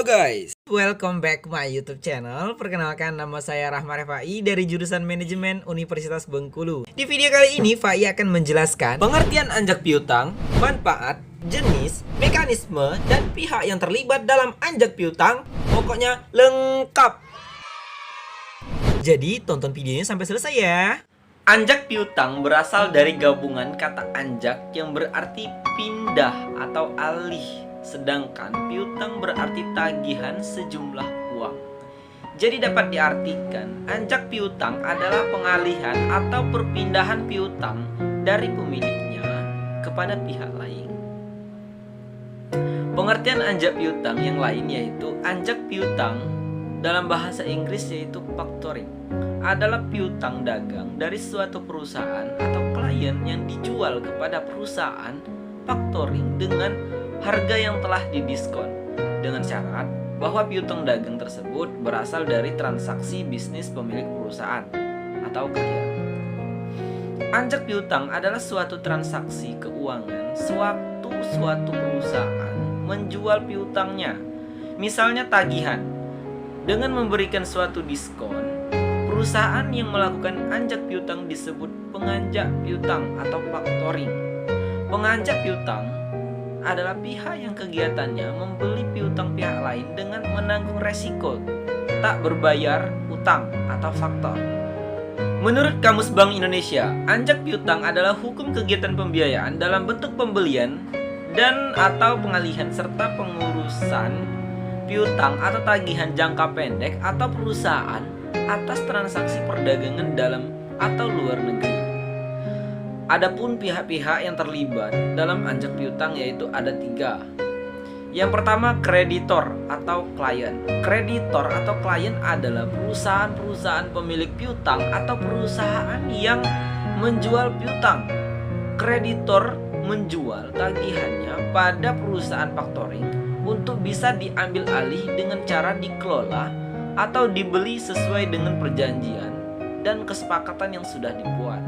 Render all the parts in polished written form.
Halo guys, welcome back my YouTube channel. Perkenalkan, nama saya Rahma Refai dari jurusan Manajemen Universitas Bengkulu. Di video kali ini Fai akan menjelaskan pengertian anjak piutang, manfaat, jenis, mekanisme, dan pihak yang terlibat dalam anjak piutang. Pokoknya lengkap. Jadi tonton videonya sampai selesai ya. Anjak piutang berasal dari gabungan kata anjak yang berarti pindah atau alih, sedangkan piutang berarti tagihan sejumlah uang. Jadi dapat diartikan anjak piutang adalah pengalihan atau perpindahan piutang dari pemiliknya kepada pihak lain. Pengertian anjak piutang yang lain yaitu anjak piutang dalam bahasa Inggris yaitu factoring adalah piutang dagang dari suatu perusahaan atau klien yang dijual kepada perusahaan factoring dengan harga yang telah didiskon, dengan syarat bahwa piutang dagang tersebut berasal dari transaksi bisnis pemilik perusahaan atau klien. Anjak piutang adalah suatu transaksi keuangan sewaktu suatu perusahaan menjual piutangnya, misalnya tagihan. Dengan memberikan suatu diskon, perusahaan yang melakukan anjak piutang disebut penganjak piutang atau factoring. Penganjak piutang adalah pihak yang kegiatannya membeli piutang pihak lain dengan menanggung resiko tak berbayar utang atau faktor. Menurut Kamus Bank Indonesia, anjak piutang adalah hukum kegiatan pembiayaan dalam bentuk pembelian dan atau pengalihan serta pengurusan piutang atau tagihan jangka pendek atau perusahaan atas transaksi perdagangan dalam atau luar negeri. Adapun pihak-pihak yang terlibat dalam anjak piutang yaitu ada 3. Yang pertama, kreditor atau klien. Kreditor atau klien adalah perusahaan-perusahaan pemilik piutang atau perusahaan yang menjual piutang. Kreditor menjual tagihannya pada perusahaan factoring untuk bisa diambil alih dengan cara dikelola atau dibeli sesuai dengan perjanjian dan kesepakatan yang sudah dibuat.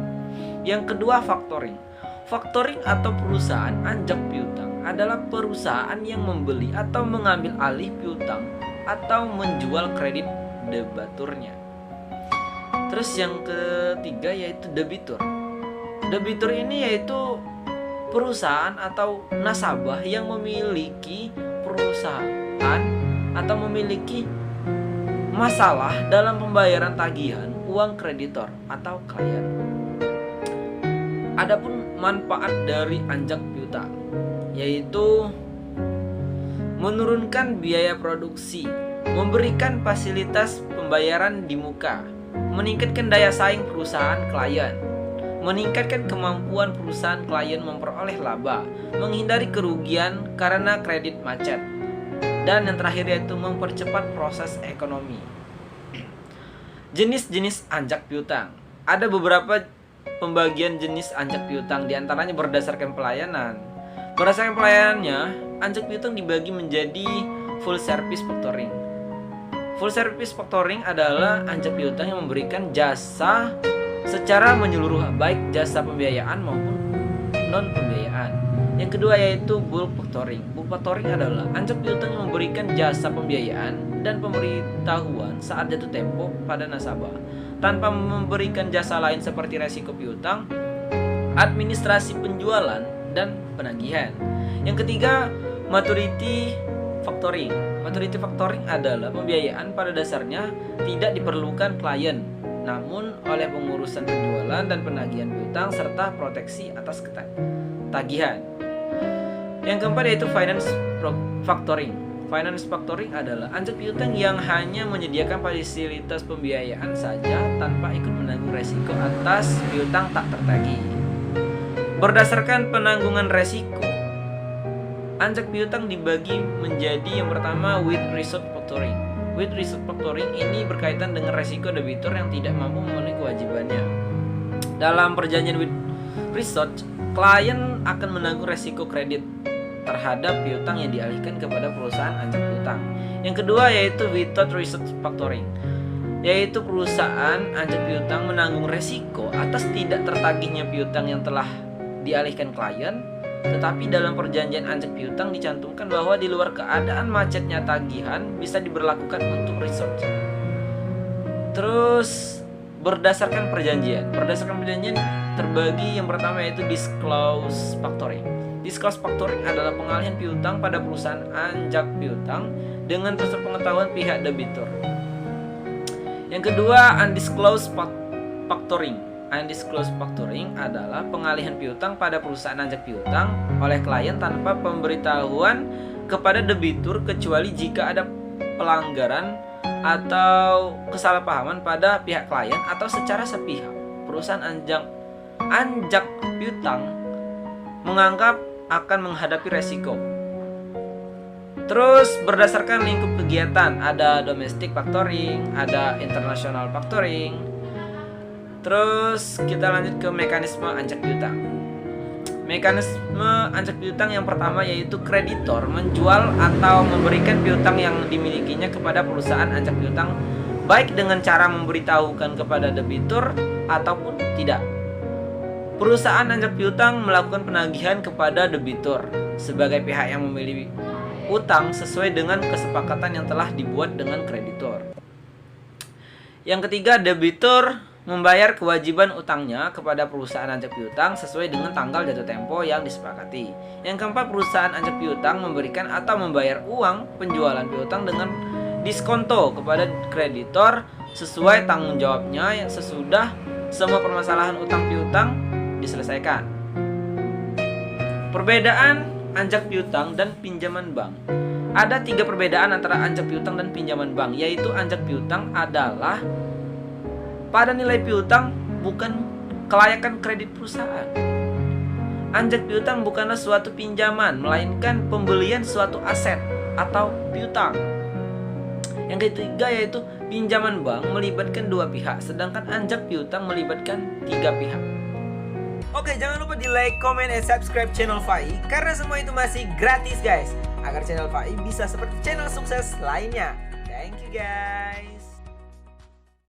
Yang kedua, factoring. Factoring atau perusahaan anjak piutang adalah perusahaan yang membeli atau mengambil alih piutang atau menjual kredit debiturnya. Terus yang ketiga yaitu debitur. Debitur ini yaitu perusahaan atau nasabah yang memiliki perusahaan atau memiliki masalah dalam pembayaran tagihan uang kreditor atau klien. Adapun manfaat dari anjak piutang yaitu menurunkan biaya produksi, memberikan fasilitas pembayaran di muka, meningkatkan daya saing perusahaan klien, meningkatkan kemampuan perusahaan klien memperoleh laba, menghindari kerugian karena kredit macet, dan yang terakhir yaitu mempercepat proses ekonomi. Jenis-jenis anjak piutang. Ada beberapa pembagian jenis anjak piutang, diantaranya berdasarkan pelayanan. Berdasarkan pelayanannya, anjak piutang dibagi menjadi full service factoring. Full service factoring adalah anjak piutang yang memberikan jasa secara menyeluruh, baik jasa pembiayaan maupun non pembiayaan. Yang kedua yaitu bulk factoring. Bulk factoring adalah anjak piutang yang memberikan jasa pembiayaan dan pemberitahuan saat jatuh tempo pada nasabah, tanpa memberikan jasa lain seperti resiko piutang, administrasi penjualan, dan penagihan. Yang ketiga, maturity factoring. Maturity factoring adalah pembiayaan pada dasarnya tidak diperlukan klien, namun oleh pengurusan penjualan dan penagihan piutang serta proteksi atas tagihan. Yang keempat yaitu finance factoring. Finance factoring adalah anjak piutang yang hanya menyediakan fasilitas pembiayaan saja tanpa ikut menanggung resiko atas piutang tak tertagih. Berdasarkan penanggungan resiko, anjak piutang dibagi menjadi yang pertama with result factoring. With result factoring ini berkaitan dengan resiko debitur yang tidak mampu memenuhi kewajibannya. Dalam perjanjian with result, klien akan menanggung resiko kredit terhadap piutang yang dialihkan kepada perusahaan anjak piutang. Yang kedua yaitu without result factoring, yaitu perusahaan anjak piutang menanggung resiko atas tidak tertagihnya piutang yang telah dialihkan klien Tetapi dalam perjanjian anjak piutang dicantumkan bahwa di luar keadaan macetnya tagihan bisa diberlakukan untuk resort. Terus berdasarkan perjanjian terbagi yang pertama yaitu disclose factoring. Disclose factoring adalah pengalihan piutang pada perusahaan anjak piutang dengan sepengetahuan pihak debitur. Yang kedua, undisclosed factoring. Undisclosed factoring adalah pengalihan piutang pada perusahaan anjak piutang oleh klien tanpa pemberitahuan kepada debitur kecuali jika ada pelanggaran atau kesalahpahaman pada pihak klien atau secara sepihak. Perusahaan anjak piutang menganggap akan menghadapi resiko. Terus berdasarkan lingkup kegiatan, ada domestic factoring, ada international factoring. Terus kita lanjut ke mekanisme anjak piutang. Mekanisme anjak piutang yang pertama yaitu kreditor menjual atau memberikan piutang yang dimilikinya kepada perusahaan anjak piutang baik dengan cara memberitahukan kepada debitur ataupun tidak. Perusahaan anjak piutang melakukan penagihan kepada debitur sebagai pihak yang memilih utang sesuai dengan kesepakatan yang telah dibuat dengan kreditor. Yang ketiga, debitur membayar kewajiban utangnya kepada perusahaan anjak piutang sesuai dengan tanggal jatuh tempo yang disepakati. Yang keempat, perusahaan anjak piutang memberikan atau membayar uang penjualan piutang dengan diskonto kepada kreditor sesuai tanggung jawabnya yang sesudah semua permasalahan utang piutang diselesaikan. Perbedaan anjak piutang dan pinjaman bank. Ada 3 perbedaan antara anjak piutang dan pinjaman bank, yaitu anjak piutang adalah pada nilai piutang, bukan kelayakan kredit perusahaan. Anjak piutang bukanlah suatu pinjaman, melainkan pembelian suatu aset atau piutang. Yang ketiga yaitu pinjaman bank melibatkan 2 pihak, sedangkan anjak piutang melibatkan 3 pihak. Oke, jangan lupa di like, comment, dan subscribe channel Fai karena semua itu masih gratis guys, agar channel Fai bisa seperti channel sukses lainnya. Thank you guys.